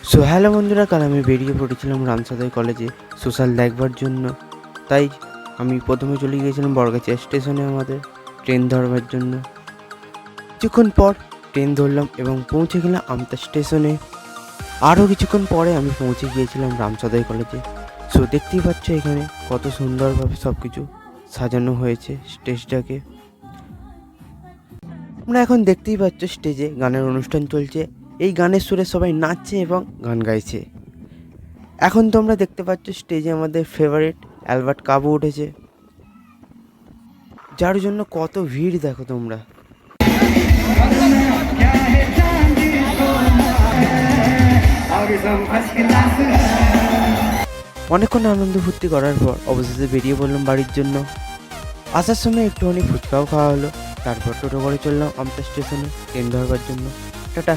So hello বন্ধুরা, কাল আমি বেরিয়ে পড়েছিলাম রামসাদয় কলেজে সোশ্যাল দেখবার জন্য। তাই আমি প্রথমে চলে গিয়েছিলাম বরগাছিয়া স্টেশনে আমাদের ট্রেন ধরবার জন্য। কিছুক্ষণ পর ট্রেন ধরলাম এবং পৌঁছে গেলাম আমতা স্টেশনে। আরও কিছুক্ষণ পরে আমি পৌঁছে গিয়েছিলাম রামসাদয় কলেজে। সো দেখতেই পাচ্ছ এখানে কত সুন্দরভাবে সব কিছু সাজানো হয়েছে স্টেজটাকে। আমরা এখন দেখতেই পাচ্ছ স্টেজে গানের অনুষ্ঠান চলছে। এই গানের সুরে সবাই নাচছে এবং গান গাইছে। এখন তোমরা দেখতে পাচ্ছ স্টেজে আমাদের ফেভারিট অ্যালবার্ট কাবু উঠেছে, যার জন্য কত ভিড় দেখো তোমরা। অনেকক্ষণ আনন্দ ফুর্তি করার পর অবশেষে বেরিয়ে পড়লাম বাড়ির জন্য। আসার সময় একটুখানি ফুচকাও খাওয়া হলো। তারপর টোটো করে চললাম আমতা স্টেশনে ট্রেন ধরবার জন্য। টাটা।